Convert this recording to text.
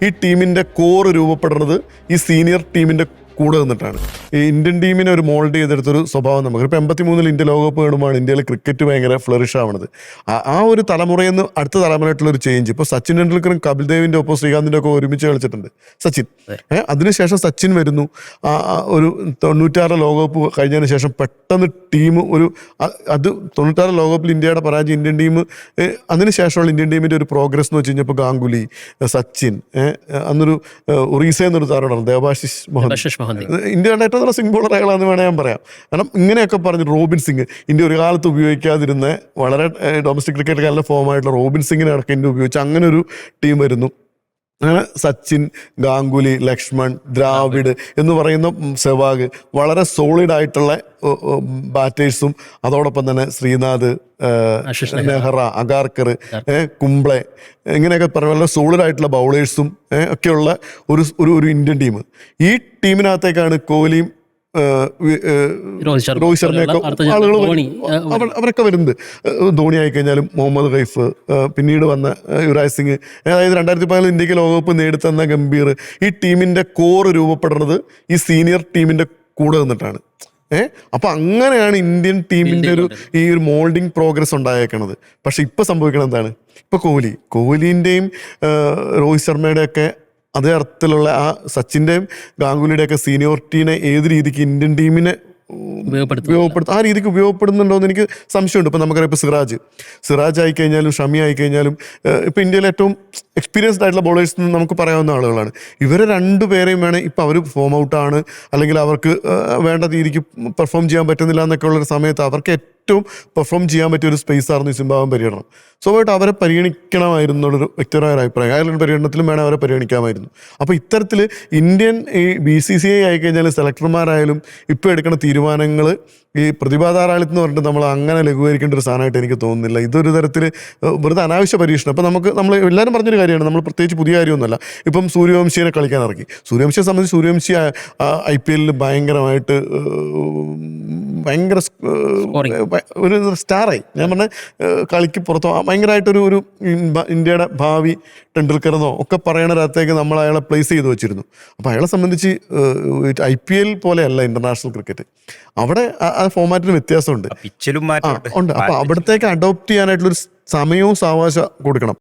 ഈ ടീമിൻ്റെ കോർ രൂപപ്പെടുന്നത് ഈ സീനിയർ ടീമിൻ്റെ കൂടെ നിന്നിട്ടാണ്. ഈ ഇന്ത്യൻ ടീമിനെ ഒരു മോൾഡ് ചെയ്തെടുത്തൊരു സ്വഭാവം നമുക്ക് ഇപ്പോൾ 83-ൽ ഇന്ത്യ ലോകകപ്പ് നേടുമ്പോൾ ഇന്ത്യയിൽ ക്രിക്കറ്റ് ഭയങ്കര ഫ്ലറിഷ് ആവണത്. ആ ഒരു തലമുറയിൽ നിന്ന് അടുത്ത തലമുറയായിട്ടുള്ളൊരു ചേഞ്ച്. ഇപ്പോൾ സച്ചിൻ ടെണ്ടുൽക്കറും കപിൽ ദേവിൻ്റെ ഒപ്പം ശ്രീകാന്തിൻ്റെ ഒക്കെ ഒരുമിച്ച് കളിച്ചിട്ടുണ്ട് സച്ചിൻ. അതിനുശേഷം സച്ചിൻ വരുന്നു. ഒരു 96 ലോകകപ്പ് കഴിഞ്ഞതിന് ശേഷം പെട്ടെന്ന് ടീം അത് 96 ലോകകപ്പിൽ ഇന്ത്യയുടെ പരാജയം ഇന്ത്യൻ ടീം അതിനുശേഷമുള്ള ഇന്ത്യൻ ടീമിൻ്റെ ഒരു പ്രോഗ്രസ് എന്ന് വെച്ച് കഴിഞ്ഞപ്പോൾ ഗാംഗുലി, സച്ചിൻ, അന്നൊരു ഒറീസ എന്നൊരു താരമാണ് ദേവാശിഷ് മൊഹമ്മദ്, ഇന്ത്യയുടെ ഏറ്റവും നല്ല സ്വിംഗ് ബോളർ അയാളാണെന്ന് വേണേൽ ഞാൻ പറയാം. കാരണം ഇങ്ങനെയൊക്കെ പറഞ്ഞു റോബിൻ സിംഗ്, ഇന്ത്യ ഒരു കാലത്ത് ഉപയോഗിക്കാതിരുന്ന വളരെ ഡൊമസ്റ്റിക് ക്രിക്കറ്റ് നല്ല ഫോമായിട്ടുള്ള റോബിൻ സിംഗിനെ അടക്കം ഇന്ത്യ ഉപയോഗിച്ച് അങ്ങനെ ഒരു ടീം വരുന്നു. അങ്ങനെ സച്ചിൻ, ഗാംഗുലി, ലക്ഷ്മൺ, ദ്രാവിഡ് എന്ന് പറയുന്ന സെവാഗ് വളരെ സോളിഡായിട്ടുള്ള ബാറ്റേഴ്സും അതോടൊപ്പം തന്നെ ശ്രീനാഥ്, നെഹ്റ, അഗാർക്കർ, കുംബ്ലെ ഇങ്ങനെയൊക്കെ പറഞ്ഞ വളരെ സോളിഡായിട്ടുള്ള ബൗളേഴ്സും ഒക്കെയുള്ള ഒരു ഇന്ത്യൻ ടീം. ഈ ടീമിനകത്തേക്കാണ് കോഹ്ലിയും രോഹിത് ശർമ്മയൊക്കെ ആളുകൾ അവരൊക്കെ വരുന്നത്. ധോണി ആയിക്കഴിഞ്ഞാലും മുഹമ്മദ് ഖൈഫ്, പിന്നീട് വന്ന യുവരാജ് സിംഗ്, അതായത് 2014 ഇന്ത്യക്ക് ലോകകപ്പ് നേടിത്തന്ന ഗംഭീർ. ഈ ടീമിൻ്റെ കോർ രൂപപ്പെടുന്നത് ഈ സീനിയർ ടീമിൻ്റെ കൂടെ നിന്നിട്ടാണ്. അപ്പൊ അങ്ങനെയാണ് ഇന്ത്യൻ ടീമിൻ്റെ ഈ ഒരു മോൾഡിങ് പ്രോഗ്രസ് ഉണ്ടായേക്കണത്. പക്ഷെ ഇപ്പൊ സംഭവിക്കണത് എന്താണ്? ഇപ്പൊ കോഹ്ലിൻ്റെയും രോഹിത് ശർമ്മയുടെയൊക്കെ അതേ അർത്ഥത്തിലുള്ള ആ സച്ചിൻ്റെയും ഗാംഗുലിയുടെയൊക്കെ സീനിയോറിറ്റീനെ ഏത് രീതിക്ക് ഇന്ത്യൻ ടീമിനെ ഉപയോഗപ്പെടുത്തും ആ രീതിക്ക് ഉപയോഗപ്പെടുന്നുണ്ടോ എന്ന് എനിക്ക് സംശയമുണ്ട്. ഇപ്പം നമുക്കറിയാം, ഇപ്പോൾ സിറാജ് ആയിക്കഴിഞ്ഞാലും ഷമി ആയിക്കഴിഞ്ഞാലും ഇപ്പം ഇന്ത്യയിലെ ഏറ്റവും എക്സ്പീരിയൻസ്ഡ് ആയിട്ടുള്ള ബോളേഴ്സ് നമുക്ക് പറയാവുന്ന ആളുകളാണ്. ഇവരെ രണ്ടുപേരെയും വേണേൽ ഇപ്പം അവർ ഫോം ഔട്ടാണ് അല്ലെങ്കിൽ അവർക്ക് വേണ്ട രീതിക്ക് പെർഫോം ചെയ്യാൻ പറ്റുന്നില്ല എന്നൊക്കെ ഉള്ളൊരു സമയത്ത് അവർക്ക് ഏറ്റവും പെർഫോം ചെയ്യാൻ പറ്റിയ ഒരു സ്പേസ് ആയിരുന്നു ഈ സിംബാബ്വെ പര്യടനം. സ്വാഭാവികമായിട്ട് അവരെ പരിഗണിക്കണമായിരുന്നു എന്നുള്ളൊരു വ്യക്തിപരമായ ഒരു അഭിപ്രായം. അയാളുടെ പരിഗണനത്തിലും വേണം അവരെ പരിഗണിക്കാമായിരുന്നു. അപ്പോൾ ഇത്തരത്തിൽ ഇന്ത്യൻ ഈ BCCI ആയിക്കഴിഞ്ഞാലും സെലക്ടർമാരായാലും ഇപ്പോൾ എടുക്കുന്ന തീരുമാനങ്ങൾ ഈ പ്രതിഭാധാരാളിത്തം എന്ന് പറഞ്ഞിട്ട് നമ്മൾ അങ്ങനെ ലഘൂകരിക്കേണ്ട ഒരു സാധനമായിട്ട് എനിക്ക് തോന്നുന്നില്ല. ഇതൊരു തരത്തിൽ വെറുതെ അനാവശ്യ പരീക്ഷണം. അപ്പോൾ നമ്മൾ എല്ലാവരും പറഞ്ഞൊരു കാര്യമാണ്, നമ്മൾ പ്രത്യേകിച്ച് പുതിയ കാര്യമൊന്നുമല്ല. ഇപ്പം സൂര്യവംശിയെ കളിക്കാൻ ഇറക്കി. സൂര്യവംശിയെ സംബന്ധിച്ച് സൂര്യവംശി IPL ഭയങ്കര ഒരു സ്റ്റാറായി. ഞാൻ പറഞ്ഞ കളിക്ക് പുറത്തോ ഭയങ്കരമായിട്ടൊരു ഇന്ത്യയുടെ ഭാവി ടെണ്ടുൽക്കറെന്നോ ഒക്കെ പറയണതിനകത്തേക്ക് നമ്മൾ അയാളെ പ്ലേസ് ചെയ്ത് വെച്ചിരുന്നു. അപ്പോൾ അയാളെ സംബന്ധിച്ച് IPL പോലെയല്ല ഇന്റർനാഷണൽ ക്രിക്കറ്റ്. അവിടെ ആ ഫോമാറ്റിന് വ്യത്യാസമുണ്ട്. ഉണ്ട്. അപ്പോൾ അവിടത്തേക്ക് അഡോപ്റ്റ് ചെയ്യാനായിട്ടുള്ളൊരു സമയവും സാവകാശം കൊടുക്കണം.